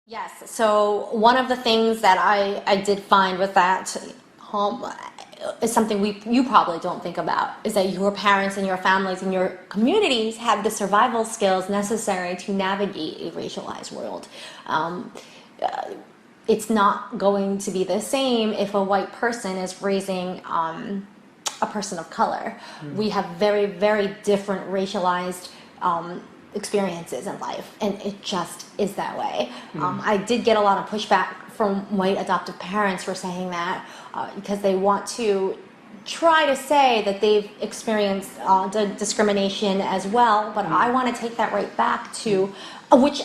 Yes, so one of the things that I did find was that is something you probably don't think about, is that your parents and your families and your communities have the survival skills necessary to navigate a racialized world. Um, it's not going to be the same if a white person is raising a person of color. We have very, very different racialized experiences in life, and it just is that way. I did get a lot of pushback from white adoptive parents for saying that because they want to try to say that they've experienced discrimination as well, but I want to take that right back to which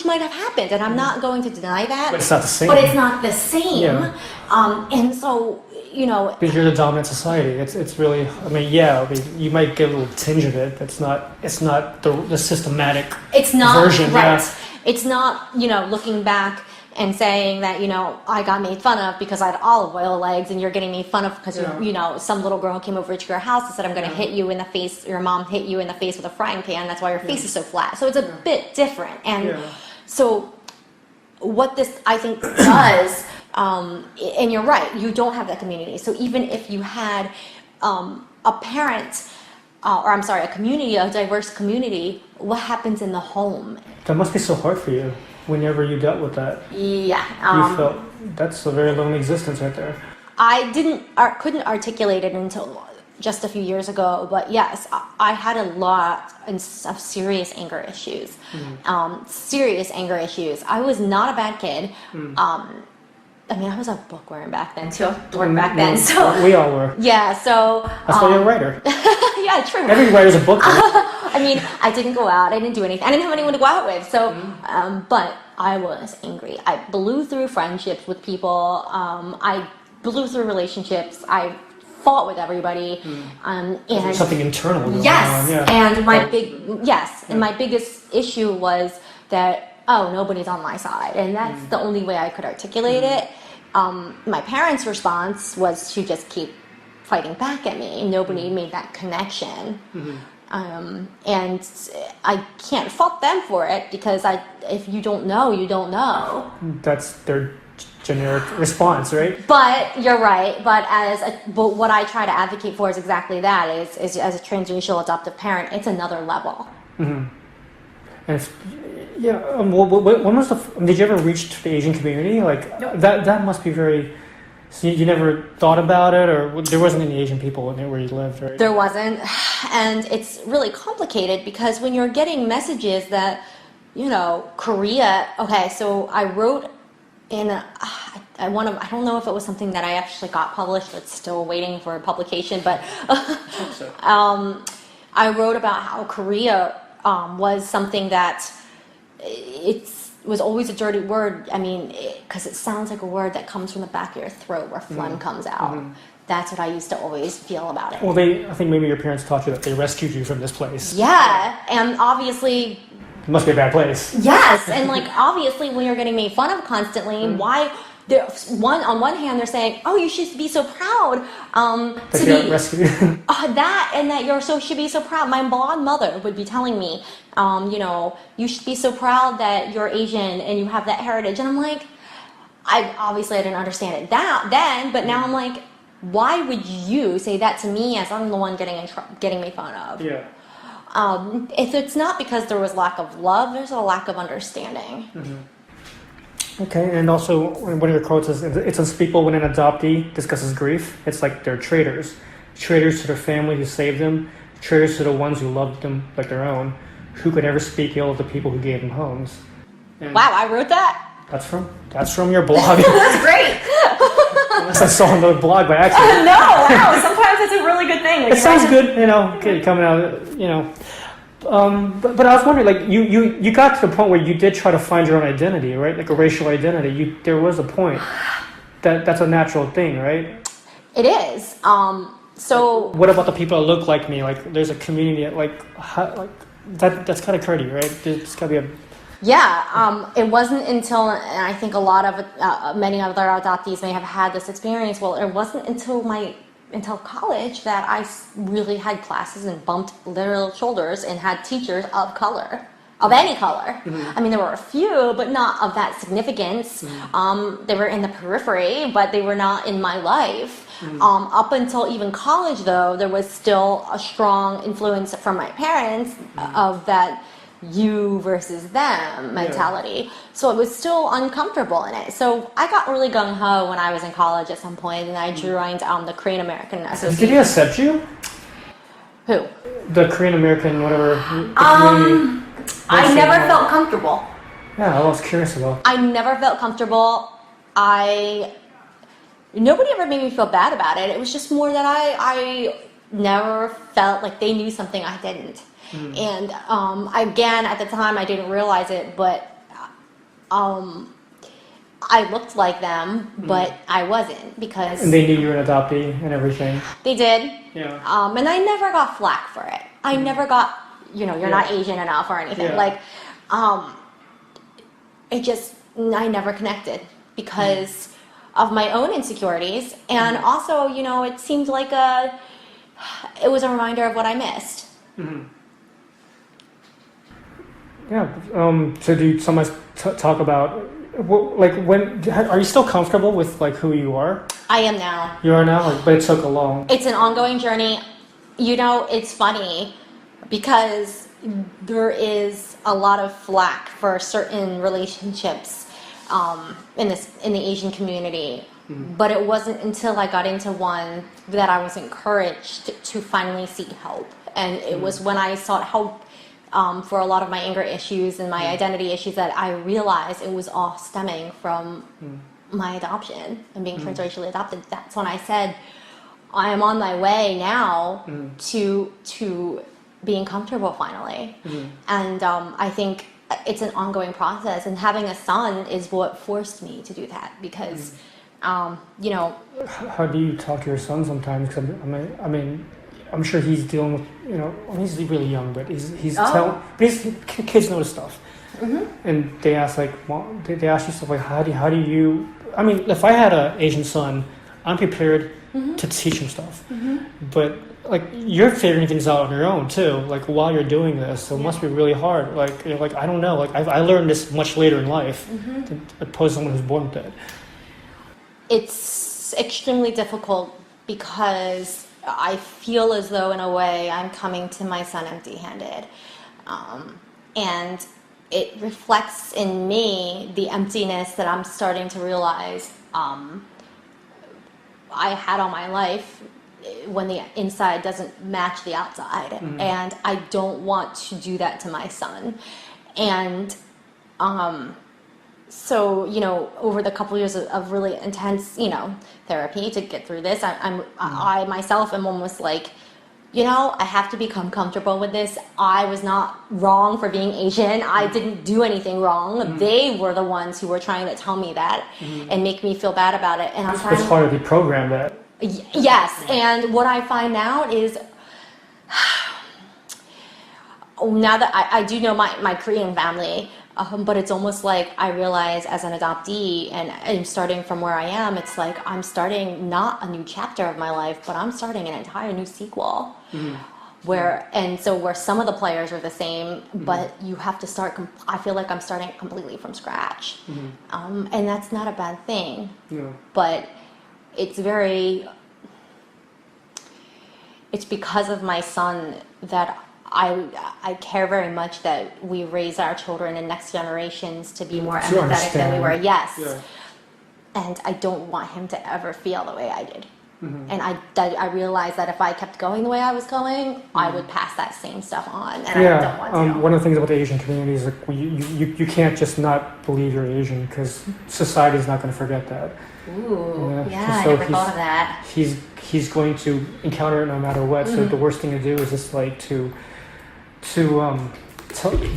might have happened, and I'm not going to deny that. But it's not the same. But it's not the same. Yeah. And so, you know, because you're the dominant society. It's really, I mean, you might get a little tinge of it, but it's not the systematic version. Right. Yeah. It's not, you know, looking back and saying that, you know, I got made fun of because I had olive oil legs, and you're getting made fun of because, you know, some little girl came over to your house and said, I'm going to hit you in the face, your mom hit you in the face with a frying pan, that's why your face is so flat. So it's a bit different. And so what this, I think, does, and you're right, you don't have that community. So even if you had a parent, a community, a diverse community, what happens in the home? That must be so hard for you whenever you dealt with that. Yeah. You felt that's a very lonely existence right there. I couldn't articulate it until just a few years ago, but yes, I had a lot of serious anger issues. Serious anger issues. I was not a bad kid. I mean, I was a bookworm back then too. Back then, so we all were. Yeah, so that's why you're a writer. Yeah, true. Every writer's a bookworm. I mean, I didn't go out. I didn't do anything. I didn't have anyone to go out with. So, but I was angry. I blew through friendships with people. I blew through relationships. I fought with everybody. And something internal going yes, on. Yeah. And my biggest issue was that, oh, nobody's on my side, and that's the only way I could articulate it. My parents' response was to just keep fighting back at me. Nobody made that connection. And I can't fault them for it, because if you don't know, you don't know. That's their generic response, right? But you're right. But what I try to advocate for is exactly that. Is as a transracial adoptive parent, it's another level. And when was did you ever reach the Asian community? Like, nope. that must be very. So you never thought about it, or there wasn't any Asian people where you lived, right? There wasn't, and it's really complicated because when you're getting messages that, you know, Korea. Okay, so I wrote in I don't know if it was something that I actually got published. It's still waiting for publication, but I wrote about how Korea was something that was always a dirty word. I mean, because it sounds like a word that comes from the back of your throat where phlegm comes out. That's what I used to always feel about it. Well, I think maybe your parents taught you that they rescued you from this place. Yeah, and obviously... It must be a bad place. Yes, and like obviously when you're getting made fun of constantly, why... on one hand, they're saying, "Oh, you should be so proud that you got rescued." Should be so proud. My blonde mother would be telling me, you know, you should be so proud that you're Asian and you have that heritage. And I'm like, I didn't understand it then, but now I'm like, why would you say that to me as I'm the one getting made fun of? Yeah. If it's not because there was lack of love, there's a lack of understanding. Okay, and also one of your quotes is, "It's unspeakable when an adoptee discusses grief. It's like they're traitors. Traitors to their family who saved them, traitors to the ones who loved them like their own. Who could ever speak ill of the people who gave them homes?" And wow, I wrote that? That's from your blog. That's great. Unless I saw another blog by accident. No, wow, sometimes it's a really good thing. Like, it sounds good, you know, coming out, you know. But I was wondering, like, you got to the point where you did try to find your own identity, right? Like a racial identity. There was a point that's a natural thing, right? It is. So what about the people that look like me? Like, there's a community that's kind of curdy, right? There's got to be a... Yeah, it wasn't until, and I think a lot of many other adoptees may have had this experience. Well, it wasn't until college that I really had classes and bumped literal shoulders and had teachers of color. of any color. I mean, there were a few, but not of that significance. They were in the periphery, but they were not in my life. Up until even college, though, there was still a strong influence from my parents of that you versus them mentality. So it was still uncomfortable in it. So I got really gung-ho when I was in college at some point, and I joined the Korean American Association. Did he accept you? Who? The Korean American, whatever. I never felt comfortable. Yeah, I was curious about. I never felt comfortable. Nobody ever made me feel bad about it. It was just more that I never felt like they knew something I didn't. And again, at the time, I didn't realize it, but I looked like them, but I wasn't because... And they knew you were an adoptee and everything. They did. Yeah. And I never got flack for it. I never got, you're not Asian enough or anything. Yeah. Like, I never connected because of my own insecurities. And also, it seemed like it was a reminder of what I missed. Yeah. So do you sometimes talk about, when are you still comfortable with who you are? I am now. You are now, but it took a long. It's an ongoing journey. It's funny because there is a lot of flack for certain relationships in the Asian community. But it wasn't until I got into one that I was encouraged to finally seek help. And it was when I sought help for a lot of my anger issues and my identity issues that I realized it was all stemming from my adoption and being transracially adopted. That's when I said, I am on my way now to being comfortable finally. And I think it's an ongoing process. And having a son is what forced me to do that because, How do you talk to your son sometimes? 'Cause I mean, I'm sure he's dealing with, he's really young, but kids know stuff. And they ask they ask you stuff like, how do you, I mean, if I had an Asian son, I'm prepared to teach him stuff. But you're figuring things out on your own too, while you're doing this, so it must be really hard. You're I don't know, I learned this much later in life, opposed to someone who's born with it. It's extremely difficult because I feel as though, in a way, I'm coming to my son empty-handed. And it reflects in me the emptiness that I'm starting to realize I had all my life when the inside doesn't match the outside. And I don't want to do that to my son. And so, over the couple years of really intense, therapy to get through this, I myself am almost I have to become comfortable with this. I was not wrong for being Asian. I didn't do anything wrong. They were the ones who were trying to tell me that and make me feel bad about it. And it's hard to deprogram that. Yes, and what I find out is now that I do know my Korean family, but it's almost like I realize as an adoptee and I'm starting from where I am, it's like I'm starting not a new chapter of my life, but I'm starting an entire new sequel. Where some of the players are the same, but you have to start, I feel like I'm starting completely from scratch. And that's not a bad thing. But it's because of my son that I care very much that we raise our children and next generations to be more empathetic than we were. Yes. Yeah. And I don't want him to ever feel the way I did. And I realized that if I kept going the way I was going, I would pass that same stuff on, and I don't want to. One of the things about the Asian community is you can't just not believe you're Asian because society's not going to forget that. Ooh, I never thought of that. He's going to encounter it no matter what. So the worst thing to do is just to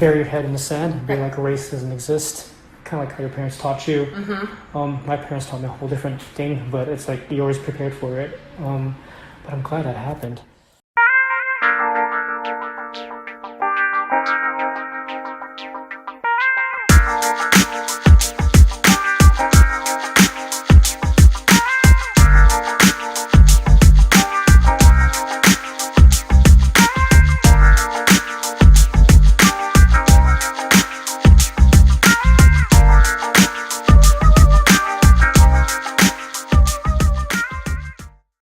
bury your head in the sand and be like race doesn't exist. Kind of like how your parents taught you. My parents taught me a whole different thing, but it's like you're always prepared for it. But I'm glad that happened.